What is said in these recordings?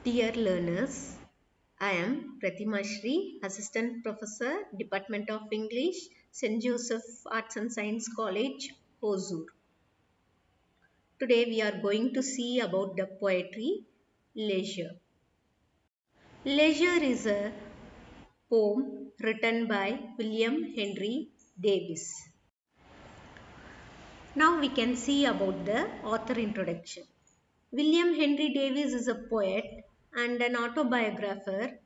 Dear learners, I am Pratima Shri, Assistant Professor, Department of English, St. Josephs Arts and Science College, Hosur. Today we are going to see about the poetry Leisure. Leisure is a poem written by William Henry Davis. Now we can see about the author introduction. William Henry Davies is a poet and an autobiographer.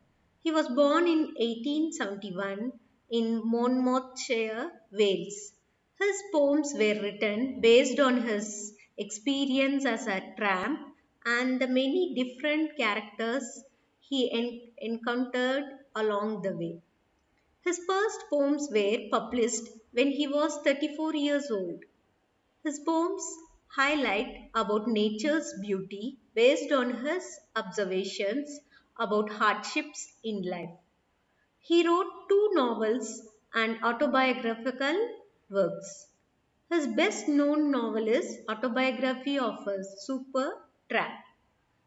He was born in 1871 in Monmouthshire, Wales. His poems were written based on his experience as a tramp and the many different characters he encountered along the way. His first poems were published when he was 34 years old. His poems highlight about nature's beauty based on his observations about hardships in life. He wrote two novels and autobiographical works. His best known novel is Autobiography of a Super Tramp.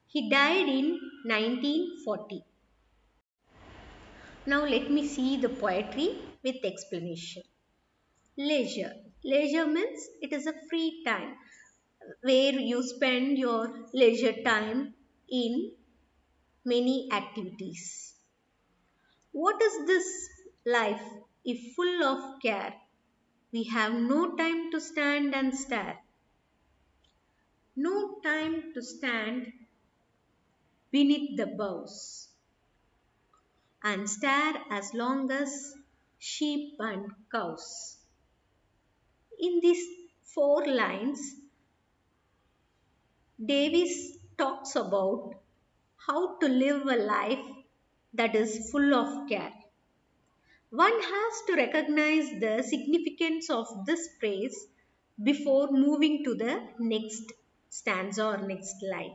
He died in 1940. Now let me see the poetry with explanation. Leisure. Leisure means it is a free time where you spend your leisure time in many activities. What is this life if full of care? We have no time to stand and stare. No time to stand beneath the boughs and stare as long as sheep and cows. In these four lines, Davis talks about how to live a life that is full of care. One has to recognize the significance of this phrase before moving to the next stanza or next line.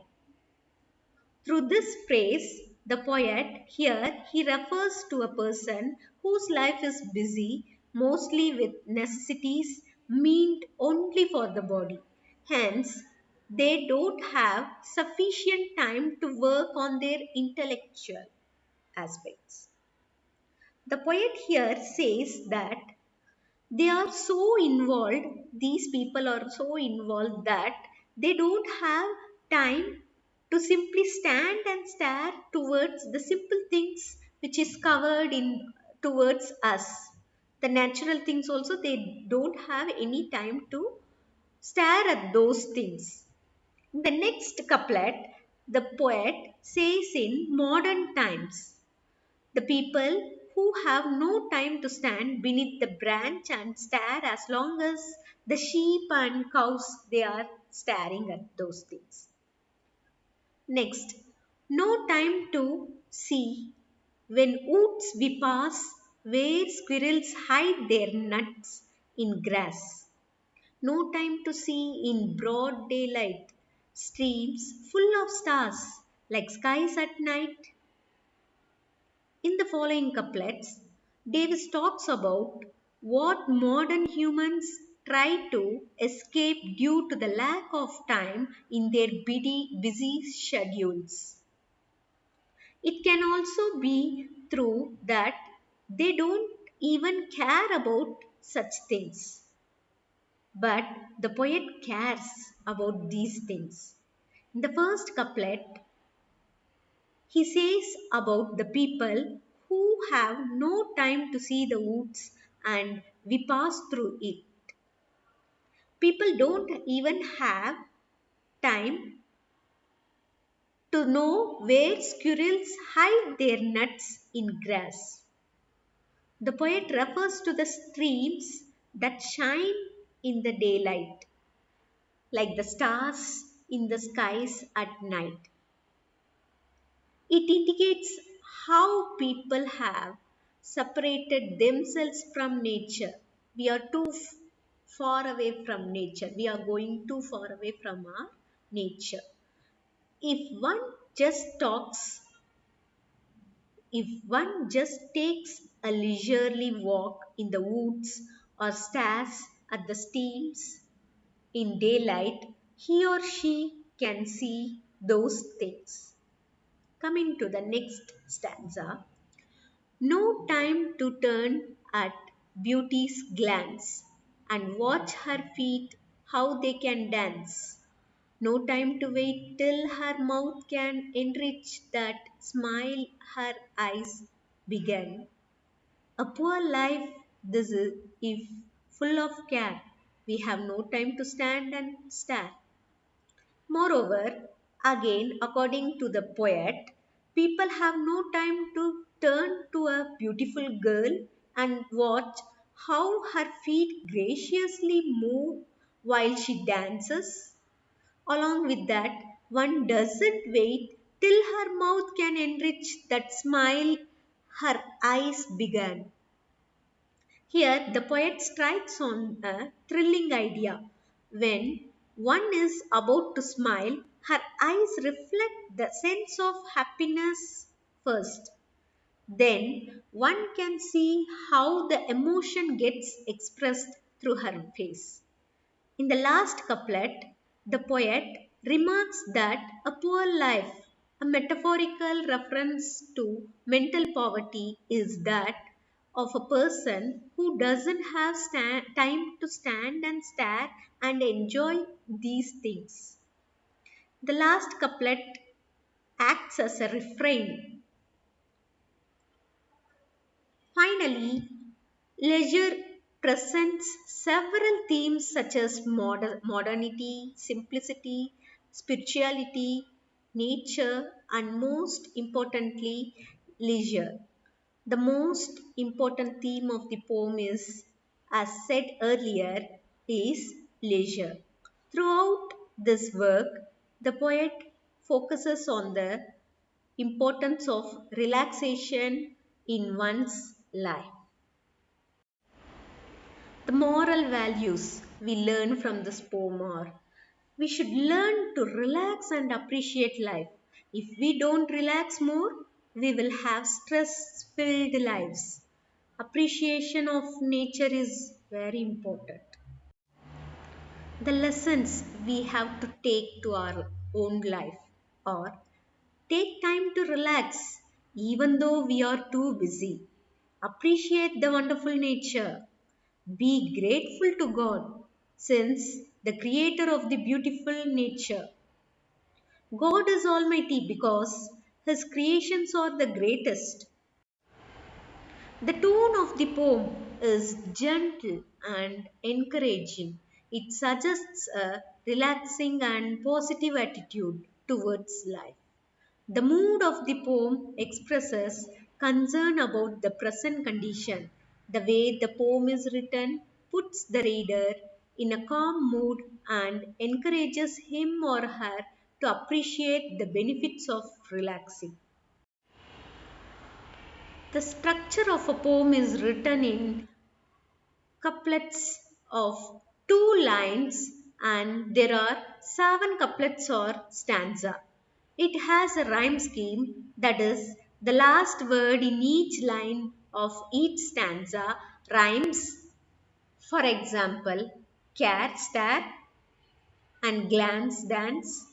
Through this phrase, the poet here he refers to a person whose life is busy mostly with necessities meant only for the body. Hence, they don't have sufficient time to work on their intellectual aspects. The poet here says that they are so involved, these people are so involved that they don't have time to simply stand and stare towards the simple things which is covered in towards us. The natural things also they don't have any time to stare at those things. In the next couplet, the poet says in modern times the people who have no time to stand beneath the branch and stare as long as the sheep and cows they are staring at those things. Next, no time to see when woods we pass where squirrels hide their nuts in grass. No time to see in broad daylight streams full of stars like skies at night. In the following couplets, Davis talks about what modern humans try to escape due to the lack of time in their busy schedules. It can also be true that they don't even care about such things. But the poet cares about these things. In the first couplet, he says about the people who have no time to see the woods and we pass through it. People don't even have time to know where squirrels hide their nuts in grass. The poet refers to the streams that shine in the daylight, like the stars in the skies at night. It indicates how people have separated themselves from nature. We are too far away from nature. We are going too far away from our nature. If one just talks, if one just takes a leisurely walk in the woods or stares at the streams in daylight, he or she can see those things. Coming to the next stanza. No time to turn at beauty's glance and watch her feet how they can dance. No time to wait till her mouth can enrich that smile her eyes began. A poor life this is if full of care. We have no time to stand and stare. Moreover, again, according to the poet, people have no time to turn to a beautiful girl and watch how her feet graciously move while she dances. Along with that, one doesn't wait till her mouth can enrich that smile her eyes began. Here, the poet strikes on a thrilling idea. When one is about to smile, her eyes reflect the sense of happiness first. Then one can see how the emotion gets expressed through her face. In the last couplet, the poet remarks that a poor life, a metaphorical reference to mental poverty, is that of a person who doesn't have time to stand and stare and enjoy these things. The last couplet acts as a refrain. Finally, leisure presents several themes such as modernity, simplicity, spirituality, nature, and most importantly, leisure. The most important theme of the poem is, as said earlier, is leisure. Throughout this work, the poet focuses on the importance of relaxation in one's life. The moral values we learn from this poem are we should learn to relax and appreciate life. If we don't relax more, we will have stress filled lives. Appreciation of nature is very important. The lessons we have to take to our own life are take time to relax even though we are too busy. Appreciate the wonderful nature. Be grateful to God since the creator of the beautiful nature. God is almighty because his creations are the greatest. The tone of the poem is gentle and encouraging. It suggests a relaxing and positive attitude towards life. The mood of the poem expresses concern about the present condition. The way the poem is written puts the reader in a calm mood and encourages him or her to appreciate the benefits of relaxing. The structure of a poem is written in couplets of two lines and there are seven couplets or stanza. It has a rhyme scheme that is the last word in each line of each stanza rhymes. For example, cat stare and glance dance.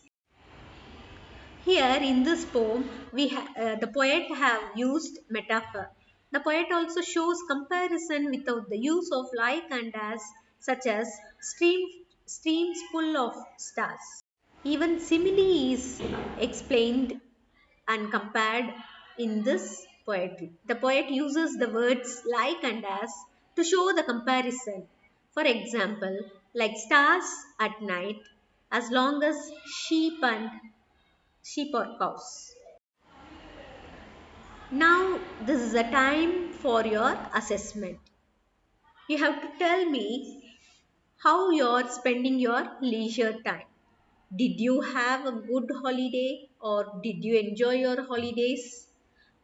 Here in this poem, the poet have used metaphor. The poet also shows comparison without the use of like and as, such as streams full of stars. Even simile is explained and compared in this poetry. The poet uses the words like and as to show the comparison. For example, like stars at night, as long as sheep or cows. Now, this is a time for your assessment. You have to tell me how you're spending your leisure time. Did you have a good holiday or did you enjoy your holidays?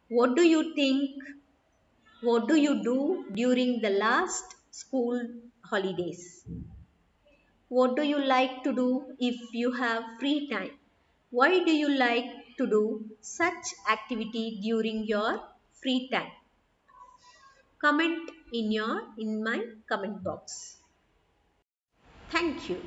What do you think? What do you do during the last school holidays? What do you like to do if you have free time? Why do you like to do such activity during your free time? Comment in my comment box. Thank you.